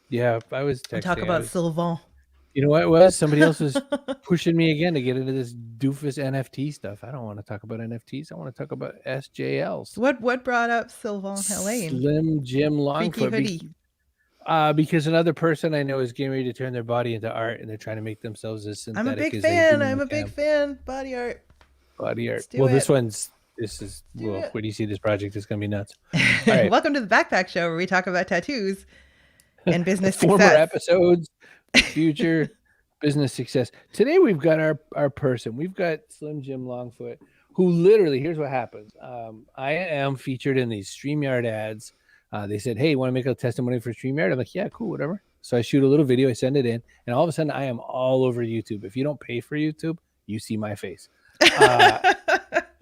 Yeah, I was And talk texting. about Sylvain. You know what it was? Somebody else was pushing me again to get into this doofus NFT stuff. I don't want to talk about NFTs. I want to talk about SJLs. What brought up Sylvain Helene? Slim Jim Freaky Longfoot. hoodie. Because another person I know is getting ready to turn their body into art, and they're trying to make themselves as I'm a synthetic big as they fan. I'm humanly a big can. fan. Body art. Body art. Let's do Well, it. when you see this project, it's gonna be nuts. All right. Welcome to the Backpack Show, where we talk about tattoos and business Former success. episodes, future business success. Today we've got our person. We've got Slim Jim Longfoot, who literally, here's what happens. I am featured in these StreamYard ads. They said, hey, want to make a testimony for StreamYard? I'm like, yeah, cool, whatever. So I shoot a little video, I send it in, and all of a sudden I am all over YouTube. If you don't pay for YouTube, you see my face.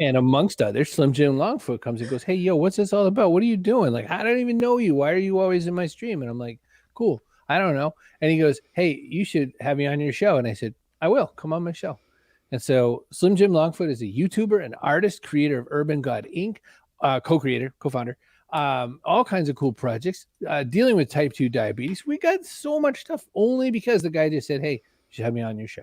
And amongst others, Slim Jim Longfoot comes and goes, hey, yo, what's this all about? What are you doing? Like, I don't even know you. Why are you always in my stream? And I'm like, cool. I don't know. And he goes, hey, you should have me on your show. And I said, I will. Come on my show. And so Slim Jim Longfoot is a YouTuber, an artist, creator of Urban God Inc., co-creator, co-founder, all kinds of cool projects, dealing with type 2 diabetes. We got so much stuff only because the guy just said, hey, you should have me on your show.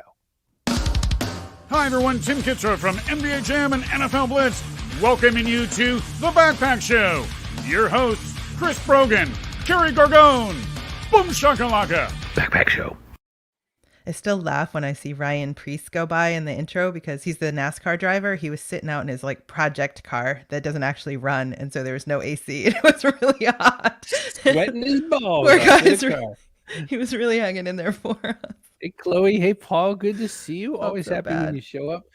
Hi, everyone. Tim Kitzrow from NBA Jam and NFL Blitz, welcoming you to The Backpack Show. Your hosts, Chris Brogan, Kerry Gargone, Boom Shakalaka. Backpack Show. I still laugh when I see Ryan Priest go by in the intro because he's the NASCAR driver. He was sitting out in his like project car that doesn't actually run, and so there was no AC. It was really hot. Sweating his balls. Poor guys. He was really hanging in there for us. Hey, Chloe. Hey, Paul. Good to see you. Always happy when you show up.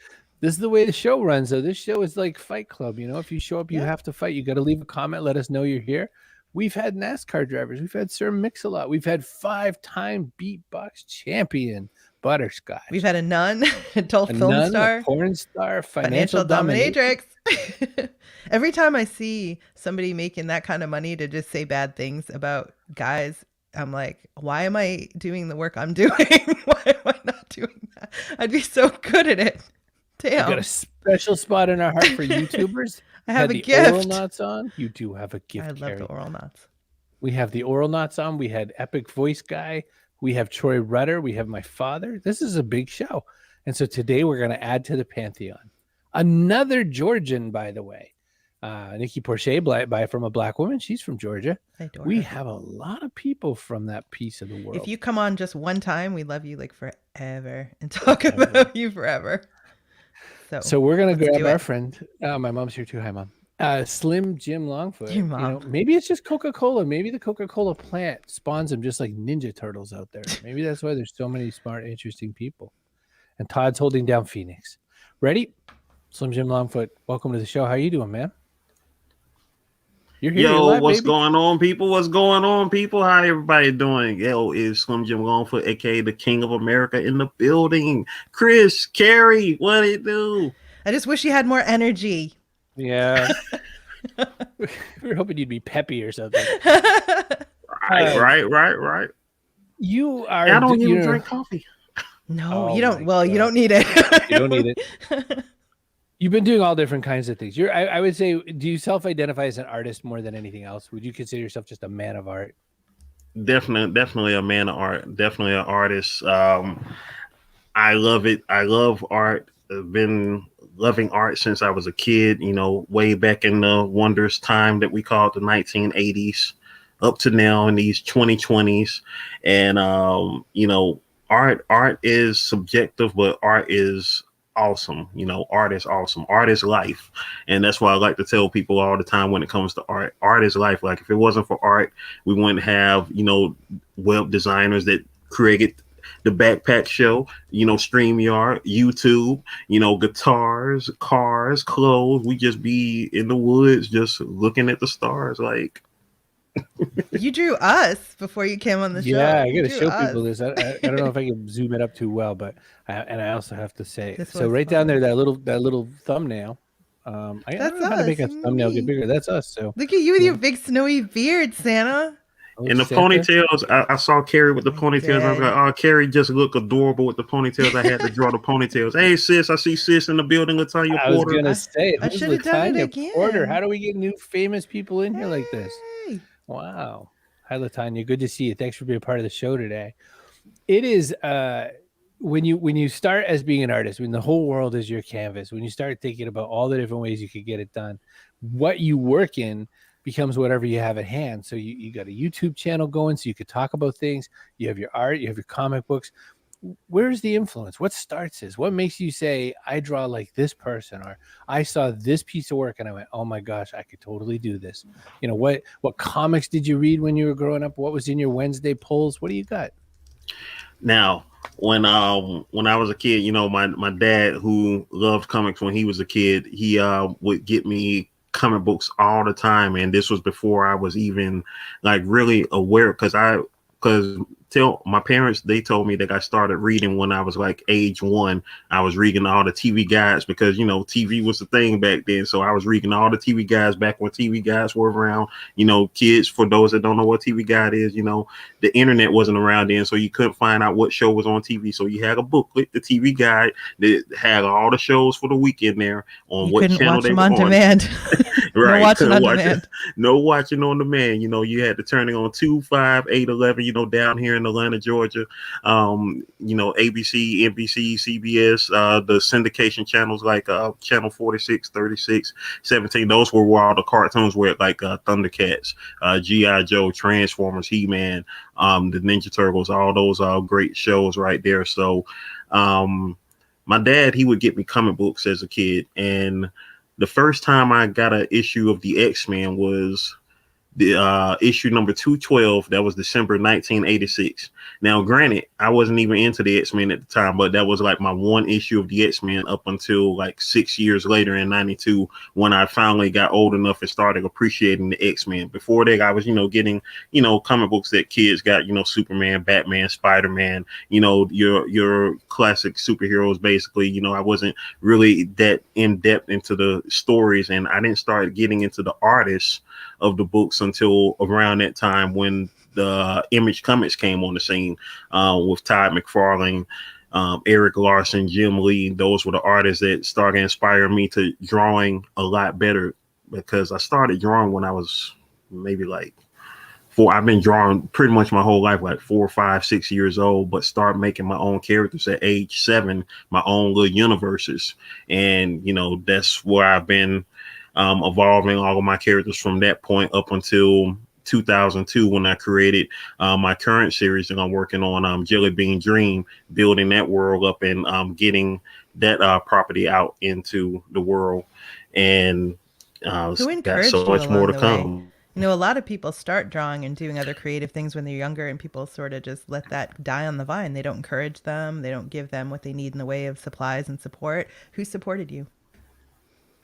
This is the way the show runs, though. This show is like Fight Club. You know, if you show up, you have to fight. You got to leave a comment. Let us know you're here. We've had NASCAR drivers. We've had Sir Mix-a-Lot. We've had 5-time beatbox champion Butterscotch. We've had a nun, adult film star, a porn star, financial dominatrix. Every time I see somebody making that kind of money to just say bad things about guys, I'm like, why am I doing the work I'm doing? Why am I not doing that? I'd be so good at it. Damn. We've got a special spot in our heart for YouTubers. I have a the gift. Oral Knots on. You do have a gift. I love the Oral Knots. We have the Oral Knots on. We had Epic Voice Guy. We have Troy Rudder. We have my father. This is a big show. And so today we're going to add to the Pantheon. Another Georgian, by the way. Nikki Porcher, from a black woman. She's from Georgia. We have a lot of people from that piece of the world. If you come on just one time, we love you like forever and talk about you forever. So we're going to grab our friend. My mom's here too. Hi, Mom. Slim Jim Longfoot. Your mom. You know, maybe it's just Coca-Cola. Maybe the Coca-Cola plant spawns them just like Ninja Turtles out there. Maybe that's why there's so many smart, interesting people. And Todd's holding down Phoenix. Ready? Slim Jim Longfoot, welcome to the show. How you doing, man? You're here. Yo, live, what's going on, people? What's going on, people? How everybody doing? Yo, it's Slim Jim Longfoot, aka the King of America, in the building. Chris, Carrie, what it do? I just wish you had more energy. Yeah. We were hoping you'd be peppy or something. Right. You are. I don't even drink coffee. No, you don't. Well, you don't need it. You don't need it. You've been doing all different kinds of things. I would say, do you self-identify as an artist more than anything else? Would you consider yourself just a man of art? Definitely a man of art. Definitely an artist. I love it. I love art. I've been loving art since I was a kid, you know, way back in the wondrous time that we called the 1980s up to now in these 2020s. And, you know, art is subjective, but art is awesome. You know, art is awesome. Art is life. And that's why I like to tell people all the time when it comes to art. Art is life. Like if it wasn't for art, we wouldn't have, you know, web designers that created the Backpack Show, you know, StreamYard, YouTube, you know, guitars, cars, clothes. We just be in the woods just looking at the stars. Like you drew us before you came on the show. Yeah, I got to show people this. I don't know if I can zoom it up too well, but I also have to say, so right down there, that little thumbnail. I don't know how to make a thumbnail get bigger. That's us. So look at you with your big snowy beard, Santa. And the ponytails, I saw Carrie with the ponytails. I was like, oh, Carrie just looked adorable with the ponytails. I had to draw the ponytails. Hey, sis, I see sis in the building. Latanya Porter. I was going to say, I should have done it again. Porter. How do we get new famous people in here like this? Wow. Hi, Latanya. Good to see you. Thanks for being part of the show today. It is when you start as being an artist, when the whole world is your canvas, when you start thinking about all the different ways you could get it done, what you work in becomes whatever you have at hand. So you got a YouTube channel going so you could talk about things. You have your art, you have your comic books. Where's the influence? What starts this? What makes you say, I draw like this person, or I saw this piece of work and I went, oh my gosh, I could totally do this. You know, what comics did you read when you were growing up? What was in your Wednesday polls? What do you got? Now, when I was a kid, you know, my dad, who loved comics when he was a kid, he would get me comic books all the time, and this was before I was even like really aware, because till my parents, they told me that I started reading when I was like age 1. I was reading all the TV guides because, you know, TV was the thing back then. So I was reading all the TV guides back when TV guides were around. You know, kids, for those that don't know what TV guide is, you know, the internet wasn't around then, so you couldn't find out what show was on TV. So you had a booklet, the TV guide, that had all the shows for the week in there on You what couldn't channel watch they them were on on. demand. Right. No watching Couldn't on watch demand. it. No watching on demand. You know, you had to turn it on 2, 5, 8, 11, you know, down here in Atlanta, Georgia. You know, ABC, NBC, CBS, the syndication channels like channel 46, 36, 17. Those were where all the cartoons were, like Thundercats, G.I. Joe, Transformers, He-Man, the Ninja Turtles, all those great shows right there. So my dad, he would get me comic books as a kid, and the first time I got an issue of the X-Men was the issue number 212. That was December 1986. Now, granted, I wasn't even into the X-Men at the time, but that was like my one issue of the X-Men up until like 6 years later in 92, when I finally got old enough and started appreciating the X-Men. Before that, I was, you know, getting, you know, comic books that kids got, you know, Superman, Batman, Spider-Man, you know, your classic superheroes, basically. You know, I wasn't really that in depth into the stories, and I didn't start getting into the artists of the books until around that time when the Image Comics came on the scene, with Todd McFarlane, Eric Larson, Jim Lee. Those were the artists that started inspiring me to drawing a lot better, because I started drawing when I was maybe like 4. I've been drawing pretty much my whole life, like 4, 5, 6 years old, but start making my own characters at age 7, my own little universes. And, you know, that's where I've been evolving all of my characters from that point up until 2002, when I created my current series that I'm working on, Jelly Bean Dream, building that world up and getting that property out into the world. And Who got encouraged so you much more along to the way? come. You know, a lot of people start drawing and doing other creative things when they're younger, and people sort of just let that die on the vine. They don't encourage them. They don't give them what they need in the way of supplies and support. Who supported you?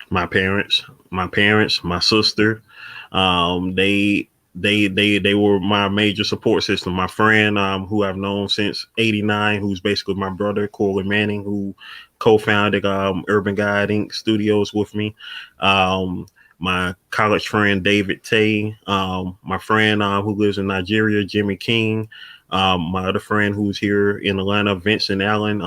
My parents, my sister, they were my major support system. My friend, who I've known since '89, who's basically my brother, Corley Manning, who co-founded Urban Guide Inc. Studios with me. My college friend David Tay, my friend who lives in Nigeria, Jimmy King, my other friend who's here in Atlanta, Vincent Allen,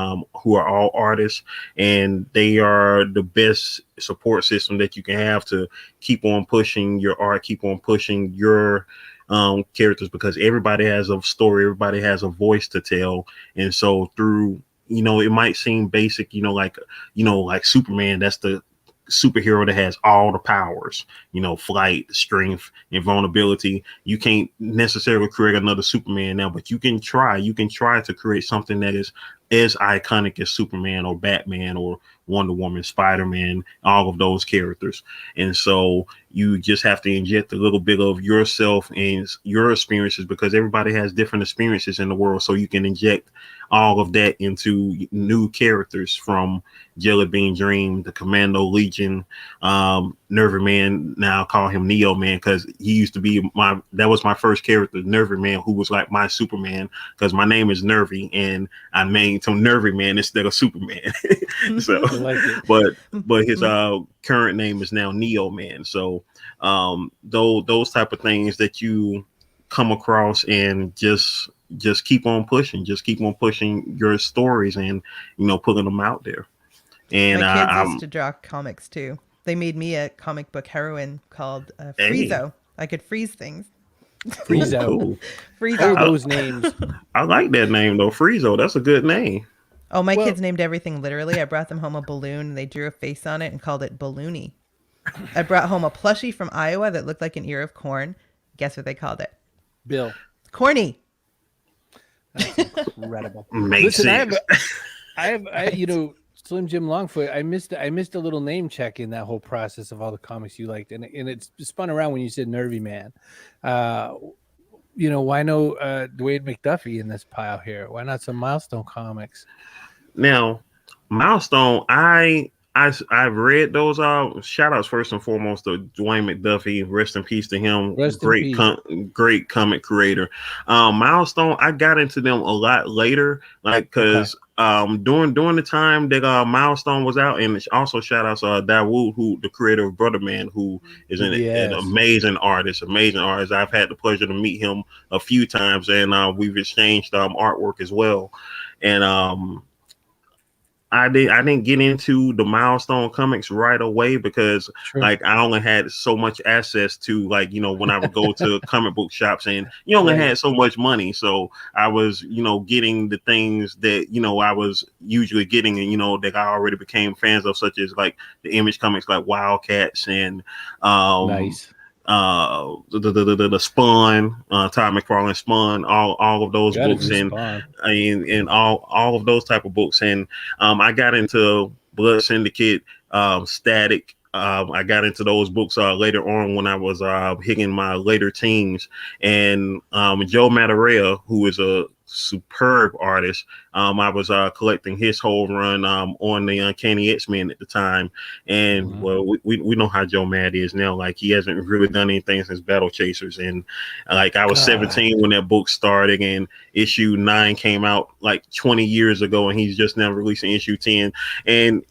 who are all artists, and they are the best support system that you can have to keep on pushing your art, keep on pushing your characters, because everybody has a story, everybody has a voice to tell. And so through, you know, it might seem basic, like Superman, that's the superhero that has all the powers, flight, strength, invulnerability. You can't necessarily create another Superman now, but you can try to create something that is as iconic as Superman or Batman or Wonder Woman, Spider-Man, all of those characters. And so you just have to inject a little bit of yourself and your experiences, because everybody has different experiences in the world. So you can inject all of that into new characters, from Jelly Bean Dream, the Commando Legion, Nervy Man. Now I call him Neo Man, because he used to be that was my first character, Nervy Man, who was like my Superman, because my name is Nervy and I named him Nervy Man instead of Superman. So, but his current name is now Neo Man. So those type of things that you come across, and just keep on pushing, your stories, and putting them out there. And my kids used to draw comics too. They made me a comic book heroine called Friezo. I could freeze things. Friezo. Cool. Freeze What are out. those names? I like that name though, Friezo. That's a good name. Oh, my Well- kids named everything literally. I brought them home a balloon and they drew a face on it and called it Balloony. I brought home a plushie from Iowa that looked like an ear of corn. Guess what they called it? Bill. Corny. That's incredible. Makes Listen, sense. you know, Slim Jim Longfoot. I missed a little name check in that whole process of all the comics you liked, and it's spun around when you said Nervy Man. You know, why no Dwayne McDuffie in this pile here? Why not some Milestone comics? Now, Milestone, I've read those out. Shout outs first and foremost to Dwayne McDuffie. Rest in peace to him. Rest in peace. Great comic creator. Milestone, I got into them a lot later, like because during the time that Milestone was out, and also shout outs Dawood, who the creator of Brother Man, who is an amazing artist. I've had the pleasure to meet him a few times, and we've exchanged artwork as well. And I didn't get into the Milestone comics right away because like I only had so much access to, like, you know, when I would go to comic book shops, and you only had so much money. So I was, you know, getting the things that, you know, I was usually getting, and, you know, that I already became fans of, such as like the Image comics like Wildcats and Nice. The Spawn, Todd McFarlane Spawn, all of those books, and all of those type of books. And I got into Blood Syndicate, Static. I got into those books later on when I was hitting my later teens. And Joe Madureira, who is a superb artist, I was collecting his whole run on the Uncanny X-Men at the time. And well, we know how Joe Mad is now. Like, he hasn't really done anything since Battle Chasers. And like, I was 17 when that book started, and issue 9 came out like 20 years ago, and he's just now releasing issue 10. And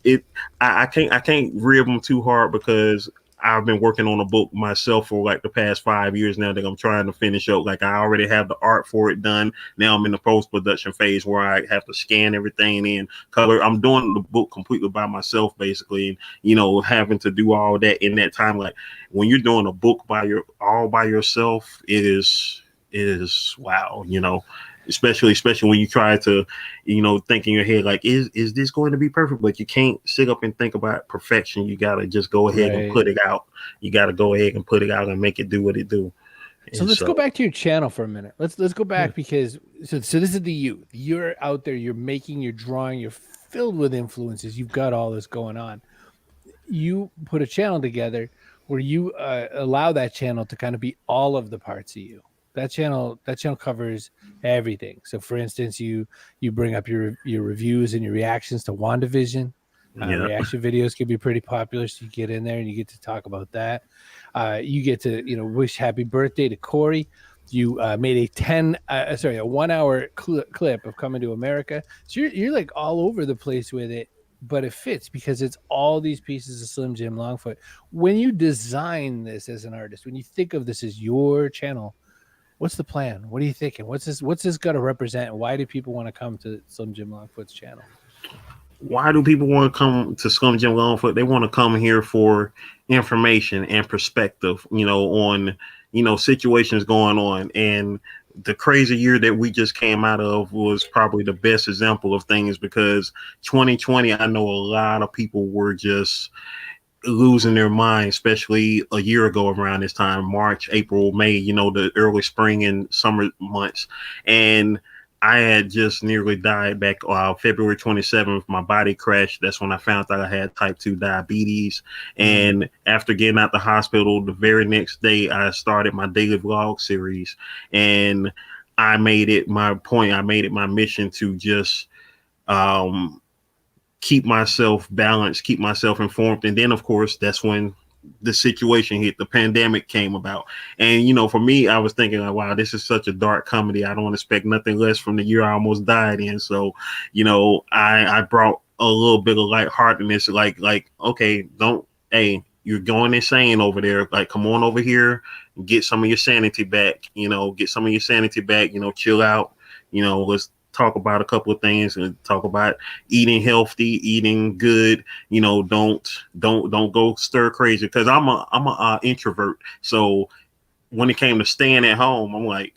I can't rib him too hard because I've been working on a book myself for like the past 5 years now that I'm trying to finish up. Like, I already have the art for it done. Now I'm in the post-production phase where I have to scan everything in color. I'm doing the book completely by myself, basically. And, you know, having to do all that in that time. Like, when you're doing a book all by yourself, it is wow, you know. Especially when you try to, you know, think in your head, like, is this going to be perfect? But you can't sit up and think about perfection. You got to just go ahead and put it out. You got to go ahead and put it out and make it do what it do. So let's go back to your channel for a minute. Let's go back because so this is the you. You're out there, you're making, you're drawing, you're filled with influences. You've got all this going on. You put a channel together where you allow that channel to kind of be all of the parts of you. That channel covers everything. So, for instance, you bring up your reviews and your reactions to WandaVision. Reaction videos can be pretty popular, so you get in there and you get to talk about that. You get to, you know, wish happy birthday to Corey. You made a 1 hour clip of Coming to America. So you're like all over the place with it, but it fits because it's all these pieces of Slim Jim Longfoot. When you design this as an artist, when you think of this as your channel, what's the plan? What are you thinking? What's this got to represent? Why do people want to come to Slim Jim Longfoot's channel? Why do people want to come to Slim Jim Longfoot? They want to come here for information and perspective, you know, on, you know, situations going on. And the crazy year that we just came out of was probably the best example of things, because 2020, I know a lot of people were just losing their mind, especially a year ago around this time, March, April, May, you know, the early spring and summer months. And I had just nearly died back February 27th. My body crashed. That's when I found out I had type 2 diabetes. And after getting out the hospital, the very next day, I started my daily vlog series. And I made it my mission to just keep myself balanced, keep myself informed. And then, of course, that's when the situation hit. The pandemic came about. And, you know, for me, I was thinking, like, wow, this is such a dark comedy. I don't expect nothing less from the year I almost died in. So, you know, I brought a little bit of lightheartedness, like, okay, you're going insane over there. Like, come on over here, get some of your sanity back, you know, chill out, you know, let's talk about a couple of things and talk about eating healthy, eating good, you know, don't go stir crazy. Cause I'm a introvert. So when it came to staying at home, I'm like,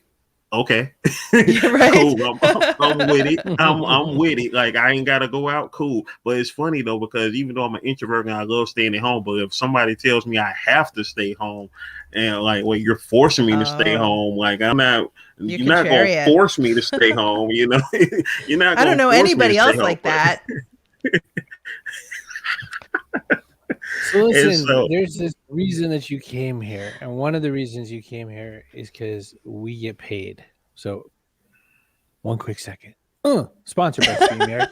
okay, Yeah, right. cool. I'm with it. I'm with it. Like I ain't gotta go out. Cool. But it's funny though because even though I'm an introvert and I love staying at home, but if somebody tells me I have to stay home, and like, well, you're forcing me to stay Oh, home. Like I'm not. you're You're not gonna contrarian. force me to stay home. You know, you're not I don't gonna know force me to anybody stay else home. like that. So And listen, so, there's this reason that you came here, and one of the reasons you came here is because we get paid. So, one quick second. Sponsored by StreamYard.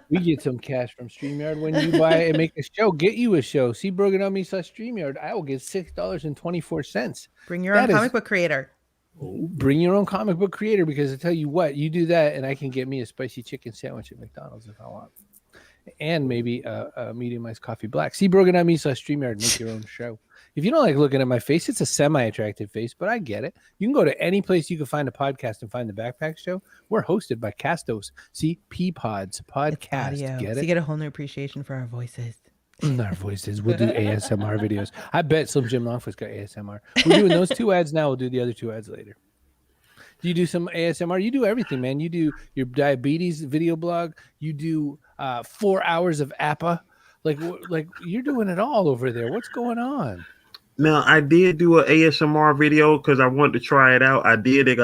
We get some cash from StreamYard when you buy and make a show. Get you a show. See Brogan.me/StreamYard. I will get $6.24. Bring your own comic book creator. Bring your own comic book creator, because I tell you what, you do that, and I can get me a spicy chicken sandwich at McDonald's if I want. And maybe a medium-iced coffee black. See Brogan.me/StreamYard. Make your own show. If you don't like looking at my face, it's a semi-attractive face, but I get it. You can go to any place you can find a podcast and find the Backpack Show. We're hosted by Castos. See, P-Pods podcast. Get So it? you get a whole new appreciation for our voices. Our voices. We'll do ASMR videos. I bet Slim Jim Longfoot's got ASMR. We're doing those 2 ads now. We'll do the other 2 ads later. Do you do some ASMR? You do everything, man. You do your diabetes video blog. You do 4 hours of APA. Like you're doing it all over there. What's going on? now I did do an ASMR video because I wanted to try it out. I did it.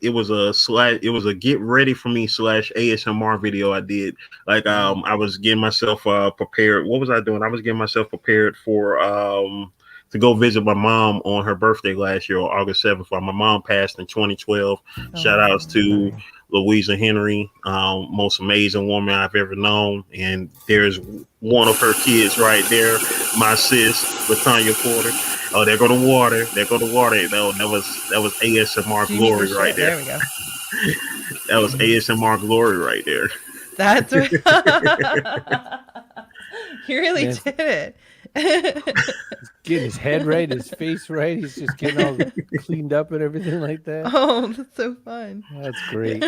It was a get ready for me / ASMR video. I did I was getting myself prepared. What was I doing? I was getting myself prepared for to go visit my mom on her birthday last year, August 7th. My mom passed in 2012. Shout outs to Louisa Henry, most amazing woman I've ever known. And there's one of her kids right there, my sis, Latanya Porter. Oh, there go the water. There go the water. That was ASMR glory right there. There we go. That was ASMR glory right there. That's right. You really did it. He's getting his head right, his face right. He's just getting all cleaned up and everything like that. Oh, that's so fun. That's great.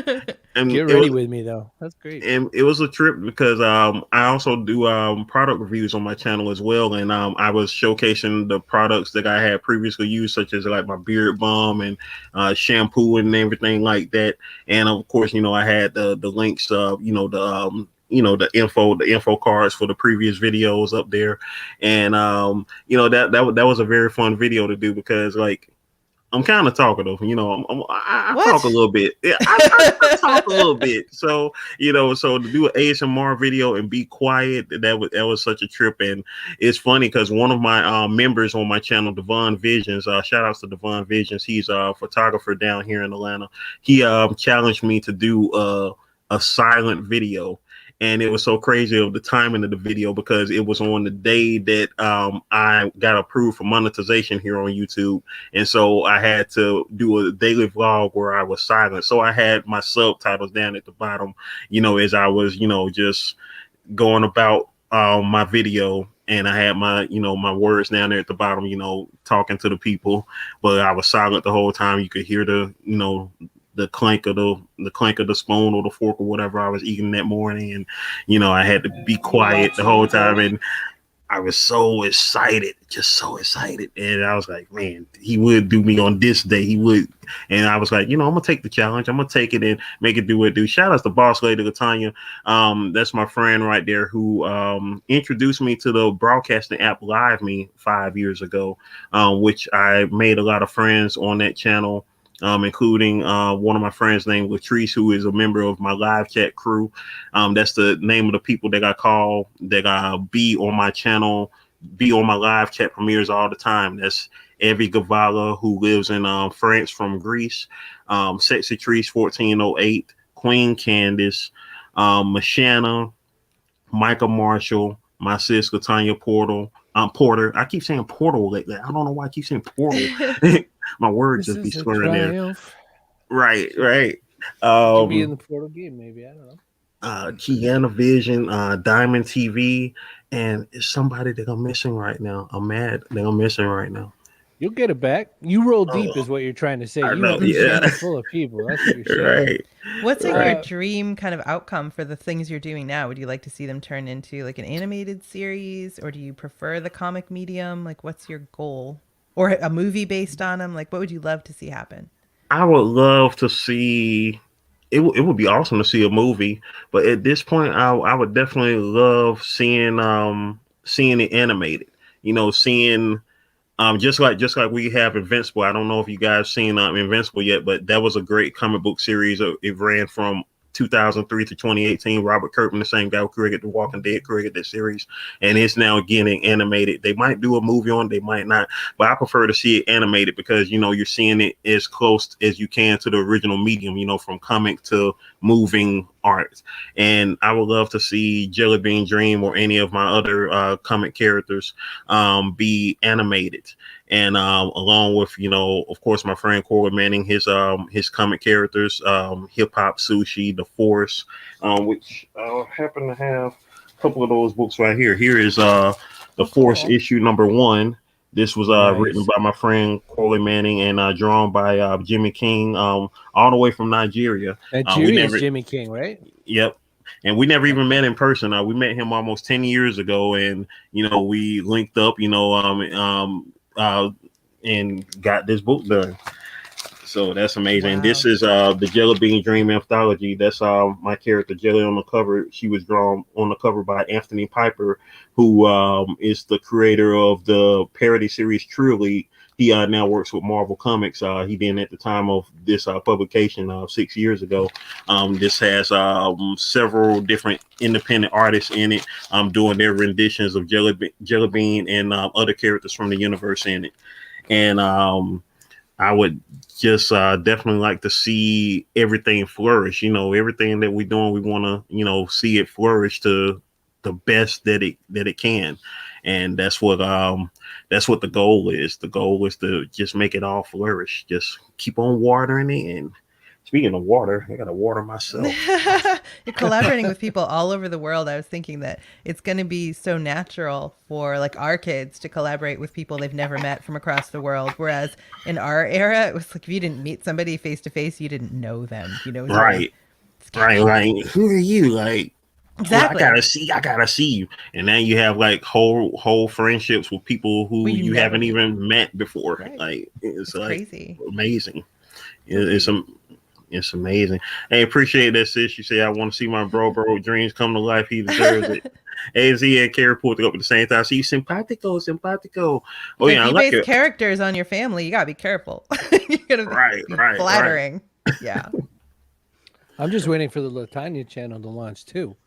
And Get ready with me though. That's great. And it was a trip because I also do product reviews on my channel as well, and I was showcasing the products that I had previously used, such as like my beard balm and shampoo and everything like that. And of course, I had the links, the info cards for the previous videos up there. And that was a very fun video to do because I'm kind of talkative, I talk a little bit. Yeah, I talk a little bit. So, so to do an ASMR video and be quiet, that was such a trip. And it's funny because one of my members on my channel, Devon Visions, shout outs to Devon Visions. He's a photographer down here in Atlanta. He challenged me to do a silent video. And it was so crazy of the timing of the video because it was on the day that I got approved for monetization here on YouTube. And so I had to do a daily vlog where I was silent. So I had my subtitles down at the bottom, as I was, just going about my video. And I had my, my words down there at the bottom, talking to the people. But I was silent the whole time. You could hear the clank of the spoon or the fork or whatever I was eating that morning, and I had to be quiet the whole time, and I was so excited, just so excited, and I was like, man, he would do me on this day, he would, and I was like, I'm gonna take the challenge, I'm gonna take it and make it do what it do. Shout out to Boss Lady Latanya, that's my friend right there who introduced me to the broadcasting app Live Me 5 years ago, which I made a lot of friends on that channel. Including one of my friends named Latrice, who is a member of my live chat crew. That's the name of the people that I call that be on my channel, be on my live chat premieres all the time. That's Evie Gavala, who lives in France from Greece, Sexy Trees 1408, Queen Candace, Mashana, Micah Marshall, my sis Latanya Porter. I keep saying Portal lately. I don't know why I keep saying Portal. My words just be slurring there. Right. Could be in the Portal game, maybe. I don't know. Kiana Vision, Diamond TV, and it's somebody that I'm missing right now. I'm mad that I'm missing right now. You'll get it back. You roll deep is what you're trying to say. I You know, have a channel full of people. That's what you're saying. Right. What's your dream kind of outcome for the things you're doing now? Would you like to see them turn into like an animated series, or do you prefer the comic medium? Like, what's your goal? or a movie based on them? Like, what would you love to see happen? I would love to see. It would be awesome to see a movie, but at this point, I would definitely love seeing it animated. Seeing just like we have Invincible. I don't know if you guys seen Invincible yet, but that was a great comic book series. It ran from 2003 to 2018. Robert Kirkman, the same guy who created The Walking Dead, created that series, and it's now getting animated. They might do a movie on it, they might not, but I prefer to see it animated because you're seeing it as close as you can to the original medium, from comic to moving art. And I would love to see Jelly Bean Dream or any of my other comic characters be animated. And along with, of course, my friend Corey Manning, his comic characters, Hip Hop Sushi, The Force, which I happen to have a couple of those books right here. Here is The Force issue #1. This was written by my friend Corey Manning and drawn by Jimmy King, all the way from Nigeria. Nigeria is Jimmy King, right? Yep. And we never even met in person. We met him almost 10 years ago, and we linked up, and got this book done. So that's amazing. Wow. This is the Jelly Bean Dream anthology. That's my character Jelly on the cover. She was drawn on the cover by Anthony Piper, who is the creator of the parody series True League. He now works with Marvel Comics. He didn't at the time of this publication 6 years ago. This has several different independent artists in it doing their renditions of Jelly Bean and other characters from the universe in it. And I would just definitely like to see everything flourish. Everything that we're doing, we want to, see it flourish to the best that it can. And that's what the goal is. The goal is to just make it all flourish. Just keep on watering it. And speaking of water, I gotta water myself. You're collaborating with people all over the world. I was thinking that it's going to be so natural for like our kids to collaborate with people they've never met from across the world. Whereas in our era, it was like if you didn't meet somebody face to face, you didn't know them. Right. Like, who are you? Like, exactly. Well, I gotta see you. And now you have like whole friendships with people who you haven't even met before. Right. Like it's like crazy. Amazing. It's amazing. Hey, appreciate that, sis. You say I want to see my bro dreams come to life. He deserves it. AZ and Carrie pulled it up at the same time. See, simpatico. Oh yeah, if I you like base it. characters on your family, you gotta be careful. You gotta be flattering. Right. Yeah. I'm just waiting for the Latanya channel to launch too.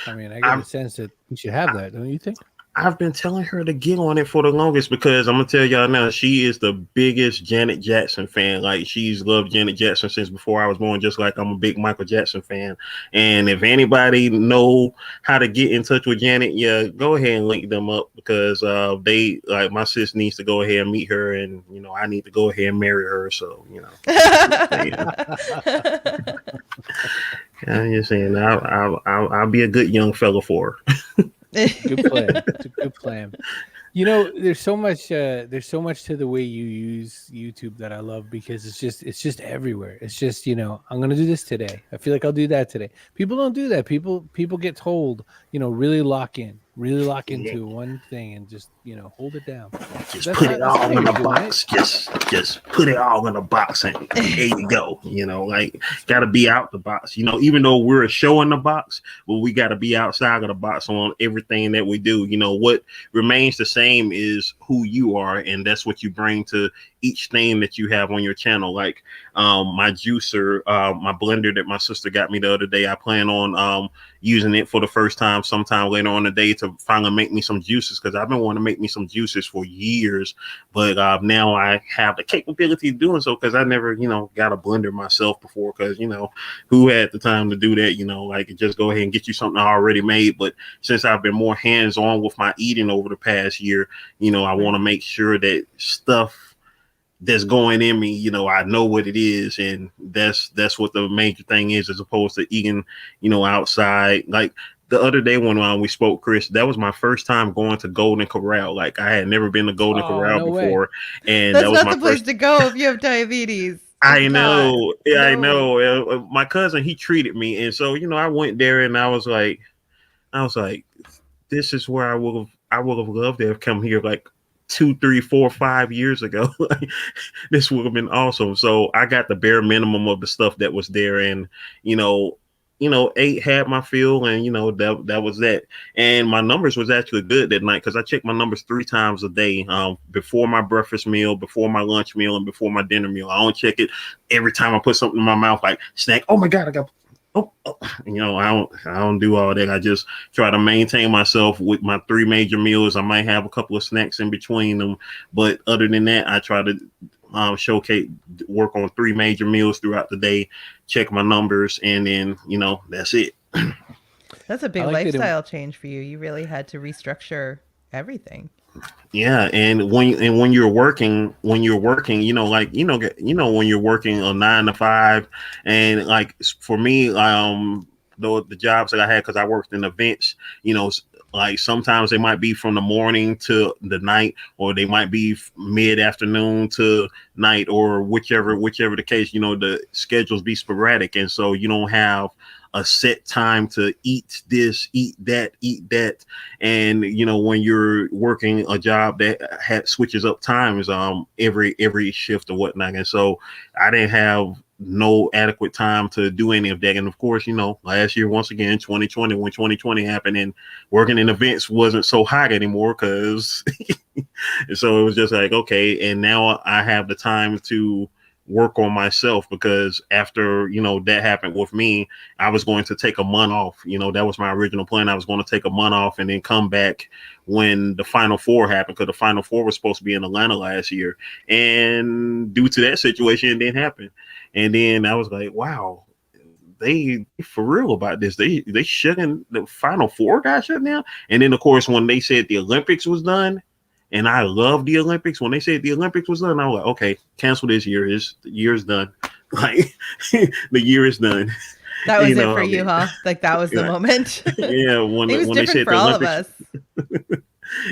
I mean, I get a sense that we should have that, don't you think? I've been telling her to get on it for the longest because I'm gonna tell y'all now, she is the biggest Janet Jackson fan. Like she's loved Janet Jackson since before I was born, just like I'm a big Michael Jackson fan. And if anybody know how to get in touch with Janet, yeah, go ahead and link them up because they like my sis needs to go ahead and meet her, and I need to go ahead and marry her. So I'm just saying I'll be a good young fella for her. Good plan. It's a good plan. There's so much to the way you use YouTube that I love because it's just everywhere. It's just, I'm going to do this today. I feel like I'll do that today. People don't do that. People get told, really lock into one thing and just, hold it down. Just put it all in a box. Just put it all in a box and there you go. Like got to be out the box, even though we're a show in the box, but we got to be outside of the box on everything that we do. What remains the same is who you are. And that's what you bring to each thing that you have on your channel. Like my juicer, my blender that my sister got me the other day, I plan on using it for the first time sometime later on the day to finally make me some juices because I've been wanting to make me some juices for years, but now I have the capability of doing so because I never got a blender myself before because who had the time to do that, like just go ahead and get you something already made. But since I've been more hands-on with my eating over the past year, I want to make sure that stuff that's going in me, I know what it is, and that's what the major thing is, as opposed to eating, outside. Like the other day when we spoke, Chris, that was my first time going to Golden Corral. Like I had never been to Golden Corral before, and that's that was not the place to go if you have diabetes. I know, I know. My cousin, he treated me, and so I went there, and I was like, this is where I would have loved to have come here like 2, 3, 4, 5 years ago, this would have been awesome. So I got the bare minimum of the stuff that was there, and ate, had my fill, and that was that. And my numbers was actually good that night because I checked my numbers 3 times a day, before my breakfast meal, before my lunch meal, and before my dinner meal. I don't check it every time I put something in my mouth, like snack. Oh my god, I got. Oh, I don't do all that. I just try to maintain myself with my 3 major meals. I might have a couple of snacks in between them, but other than that, I try to work on 3 major meals throughout the day, check my numbers, and then that's it. That's a big lifestyle change for you. You really had to restructure everything. Yeah, and when you're working, when you're working a 9 to 5, and like for me, the jobs that I had, because I worked in events, like sometimes they might be from the morning to the night, or they might be mid-afternoon to night, or whichever the case. The schedules be sporadic, and so you don't have a set time to eat this, eat that. And when you're working a job that switches up times every shift or whatnot, and so I didn't have no adequate time to do any of that. And of course, last year, once again, 2020, when 2020 happened, and working in events wasn't so hot anymore, because so it was just like, okay, and now I have the time to work on myself, because after that happened with me, I was going to take a month off. That was my original plan. I was going to take a month off and then come back when the Final Four happened, because the Final Four was supposed to be in Atlanta last year, and due to that situation, it didn't happen. And then I was like, wow, they for real about this. They shouldn't. The Final Four got shut down. And then of course, when they said the Olympics was done, and I love the Olympics. When they said the Olympics was done, I was like, okay, cancel this year. The year's done. Like the year is done. That was it for you, huh? Like that was the moment. Yeah, when they said for the all Olympics, of us.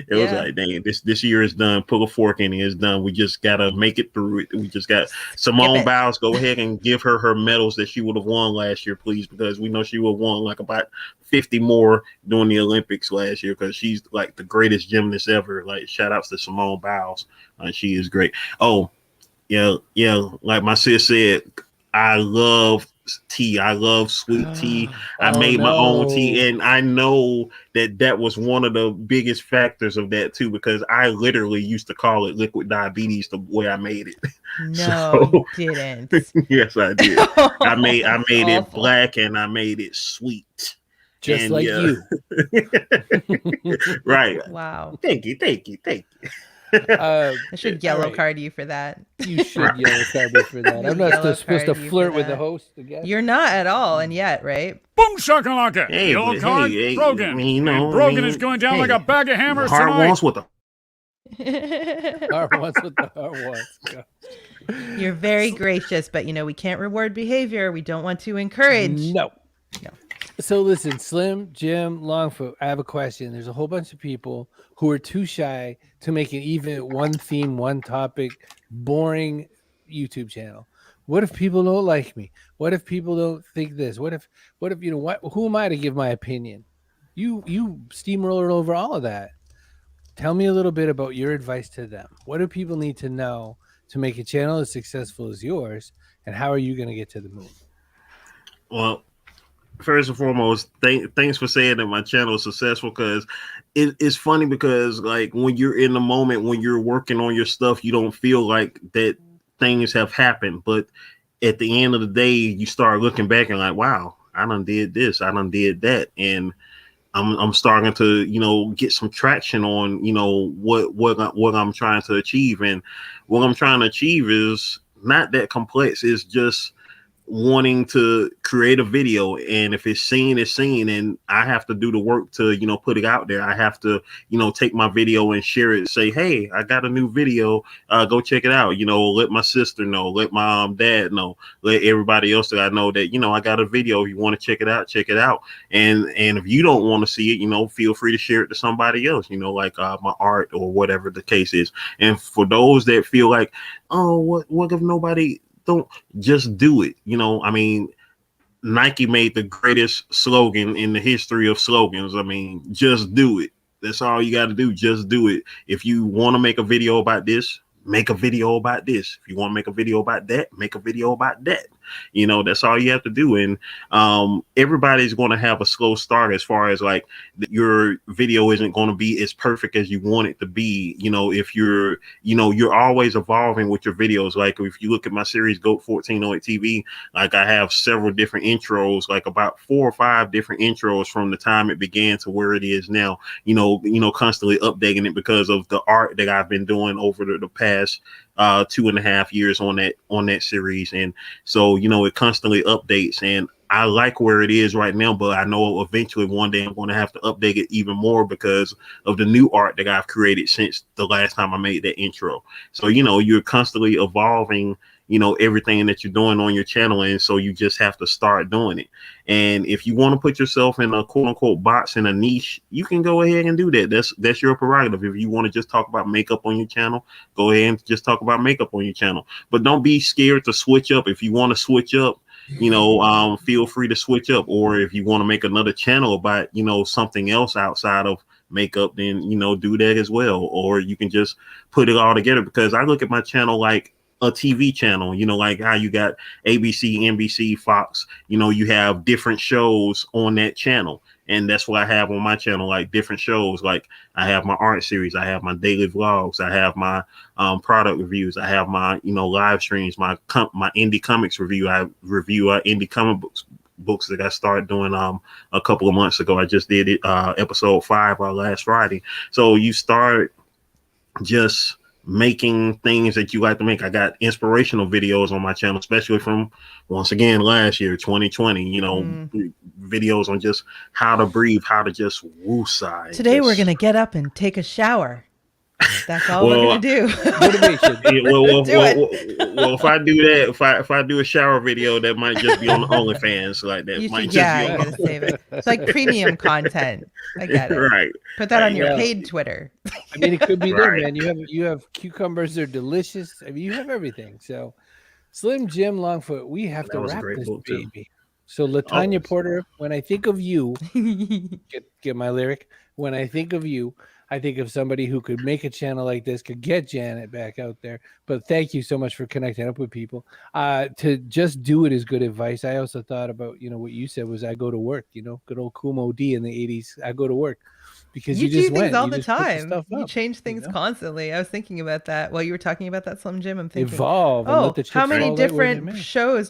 it was like, dang, this year is done. Pull a fork in it. It's done. We just gotta make it through it. We just got Simone Biles. Go ahead and give her medals that she would have won last year, please, because we know she would have won like about 50 more during the Olympics last year, because she's like the greatest gymnast ever. Like, shout outs to Simone Biles. She is great. Oh, yeah. Like my sis said, I love tea. I love sweet tea. I made my own tea, and I know that was one of the biggest factors of that too, because I literally used to call it liquid diabetes the way I made it. No, you didn't. Yes, I did. I made it black, and I made it sweet. Just like you. Right. Wow. Thank you. I should yellow card you for that. You should yellow card me for that. I'm not supposed to flirt with the host again. You're not at all, and yet, right? Boom shakalaka. Hey, Yellow card, Brogan. And Brogan is going down like a bag of hammers hard tonight. ones with Hard ones with the hard ones. God. You're very gracious, but we can't reward behavior we don't want to encourage. No. So listen, Slim, Jim, Longfoot, I have a question. There's a whole bunch of people who are too shy to make an even one theme, one topic, boring YouTube channel. What if people don't like me? What if people don't think this? What if who am I to give my opinion? You steamroller over all of that. Tell me a little bit about your advice to them. What do people need to know to make a channel as successful as yours, and how are you going to get to the moon? Well, first and foremost, thanks for saying that my channel is successful, because it's funny, because like when you're in the moment, when you're working on your stuff, you don't feel like that things have happened. But at the end of the day, you start looking back and like, wow, I done did this, I done did that. And I'm starting to, get some traction on, what I'm trying to achieve. And what I'm trying to achieve is not that complex. It's just wanting to create a video, and if it's seen, it's seen, and I have to do the work to put it out there. I have to take my video and share it, say, hey, I got a new video, go check it out. Let my sister know, let my dad know, let everybody else that I know that I got a video. If you want to check it out. And if you don't want to see it, feel free to share it to somebody else, like my art or whatever the case is. And for those that feel like, oh, what if nobody, don't, just do it. I mean, Nike made the greatest slogan in the history of slogans. I mean, just do it. That's all you got to do. Just do it. If you want to make a video about this, make a video about this. If you want to make a video about that, make a video about that. That's all you have to do. And everybody's going to have a slow start as far as like your video isn't going to be as perfect as you want it to be. If you're always evolving with your videos. Like if you look at my series Goat 1408 TV, like I have several different intros, like about 4 or 5 different intros from the time it began to where it is now, constantly updating it because of the art that I've been doing over the past 2.5 years on that series. And so it constantly updates, and I like where it is right now, but I know eventually one day I'm going to have to update it even more because of the new art that I've created since the last time I made that intro. So you're constantly evolving everything that you're doing on your channel, and so you just have to start doing it. And if you want to put yourself in a quote unquote box in a niche, you can go ahead and do that. That's your prerogative. If you want to just talk about makeup on your channel, go ahead and just talk about makeup on your channel. But don't be scared to switch up. If you want to switch up, feel free to switch up. Or if you want to make another channel about something else outside of makeup, then do that as well. Or you can just put it all together, because I look at my channel like a TV channel, like how you got ABC, NBC, Fox, you have different shows on that channel. And that's what I have on my channel, like different shows. Like I have my art series, I have my daily vlogs, I have my product reviews, I have my live streams, my indie comics review. I review indie comic books that I started doing a couple of months ago. I just did it episode 5 last Friday. So you start just making things that you like to make. I got inspirational videos on my channel, especially from, once again, last year, 2020, videos on just how to breathe, how to just woosah. Today we're going to get up and take a shower. That's all we're going to do. Motivation. Well, if I do that, if I do a shower video, that might just be on the OnlyFans. Like that you might should, just be you on. gotta save it. It's like premium content. I get it. Right. Put that on your Yeah. paid Twitter. I mean, it could be Right. there, man. You have cucumbers. They're delicious. I mean, you have everything. So, Slim Jim Longfoot, we have That to was a wrap great this book, too. baby. So, Latanya Oh. Porter, when I think of you, get my lyric. When I think of you, I think of somebody who could make a channel like this, could get Janet back out there. But thank you so much for connecting up with people. To just do it is good advice. I also thought about, what you said was I go to work, good old Kumo D in the 80s. I go to work because You you do just things went, all you the just put the time. stuff You up, change things know? constantly. I was thinking about that while you were talking about that Slim Jim. I'm thinking, Evolve. And oh, let the chips how many fall right where they different may. shows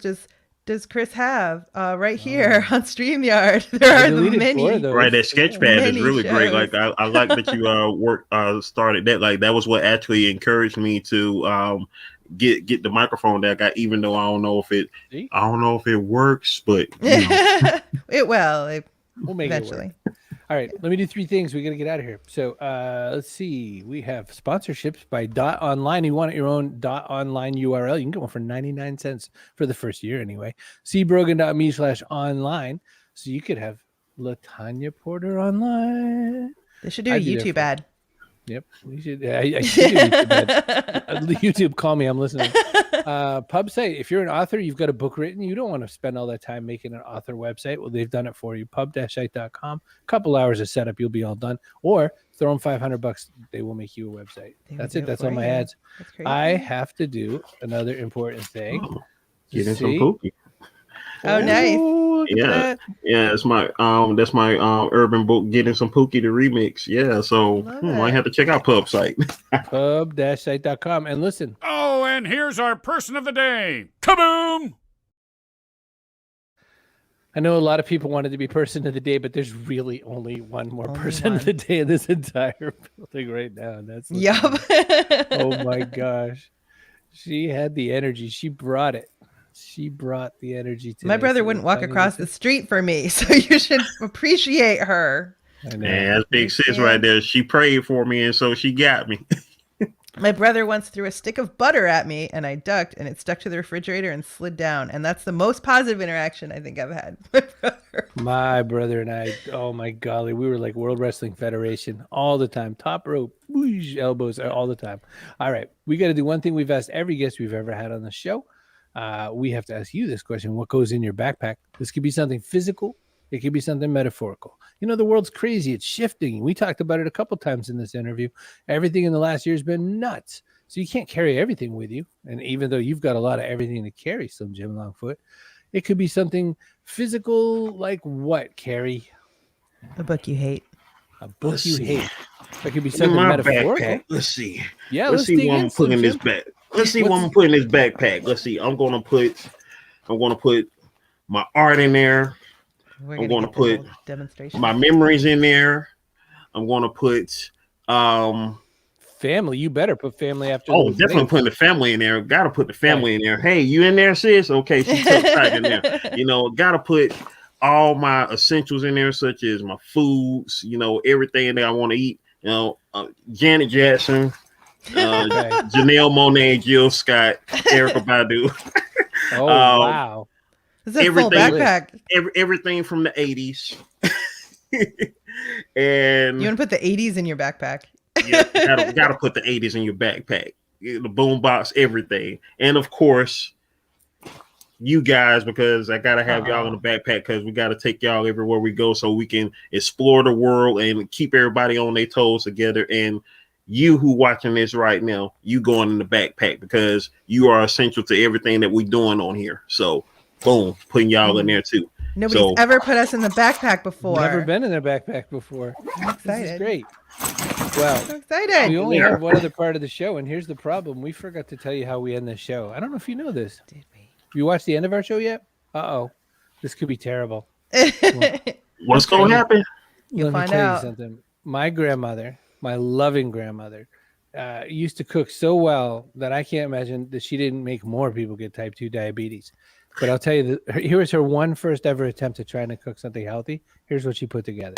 does Chris have right here on StreamYard? There are the deleted 4 many. of those. Right, that Sketchpad is Many really great. shows. Like I like that you started that. Like that was what actually encouraged me to get the microphone that I got, even though I don't know if it works, but It will We'll make eventually. it work. All right, let me do 3 things. We got to get out of here. So let's see. We have sponsorships by Dot Online. You want your own Dot Online URL? You can get one for 99 cents for the first year anyway. cbrogan.me/online. So you could have Latanya Porter online. They should do a I'd be there YouTube for- ad. Yep. We should. I should do YouTube ad. YouTube, call me. I'm listening. Pub say if you're an author, you've got a book written, you don't want to spend all that time making an author website. Well, they've done it for you. Pub-site.com. Couple hours of setup, you'll be all done. Or throw them $500. They will make you a website. They will That's do it. it That's for all my you. ads. That's crazy. I have to do another important thing. getting some See? pookie. Oh, nice. Look at Yeah. that. Yeah, that's my urban book, Getting Some Pookie, the remix. Yeah, so Love might it. have to check out Pub Site. Pub-site.com. And listen, Oh, and here's our person of the day. Kaboom! I know a lot of people wanted to be person of the day, but there's really only one more Only person of one. the day in this entire building right now. And that's Yup. Latanya. Oh my gosh. She had the energy. She brought it. She brought the energy today. My brother So wouldn't walk Latanya, across the street for me, so you should appreciate her. I know. Man, that's big sis right there. She prayed for me, and so she got me. My brother once threw a stick of butter at me, and I ducked, and it stuck to the refrigerator and slid down. And that's the most positive interaction I think I've had. with my brother. My brother and I, oh my golly, we were like World Wrestling Federation all the time. Top rope, whoosh, elbows all the time. All right, we got to do one thing we've asked every guest we've ever had on the show. We have to ask you this question. What goes in your backpack? This could be something physical. It could be something metaphorical. You know, the world's crazy. It's shifting. We talked about it a couple times in this interview. Everything in the last year has been nuts. So you can't carry everything with you. And even though you've got a lot of everything to carry, Slim Jim Longfoot, it could be something physical like what, Carrie? A book you hate. A book Let's you see. hate. That could be In something my metaphorical. backpack. Let's see. Yeah, let's see dig what in, I'm Slim putting in this Jim. back. Let's see what I'm putting in this backpack. Let's see. I'm gonna put my art in there. We're I'm gonna get the put whole demonstration. my memories in there. I'm gonna put Family. You better put family after. oh, those definitely wings. putting the family in there. Gotta put the family in there. Hey, you in there, sis? Okay, she took tight in there. You know, gotta put all my essentials in there, such as my foods, you know, everything that I want to eat. You know, Janet Jackson, Janelle Monáe, Jill Scott, Erykah Badu. Oh wow! This is a full everything- backpack. Everything from the 80s. And You want to put the 80s in your backpack? yeah, gotta put the 80s in your backpack. The boombox, everything. And of course, you guys, because I gotta have y'all in the backpack because we gotta take y'all everywhere we go so we can explore the world and keep everybody on their toes together. And you who watching this right now, you going in the backpack because you are essential to everything that we're doing on here. So boom, putting y'all in there too. Nobody's ever put us in the backpack before. Never been in their backpack before. I'm excited. This is great. Well, So excited. we only have one other part of the show, and here's the problem. We forgot to tell you how we end the show. I don't know if you know this. Did we? Have you watched the end of our show yet? Uh-oh. This could be terrible. What's gonna happen? You'll Let me find tell out. you something. My grandmother, my loving grandmother, used to cook so well that I can't imagine that she didn't make more people get type 2 diabetes. But I'll tell you, here was her first ever attempt at trying to cook something healthy. Here's what she put together.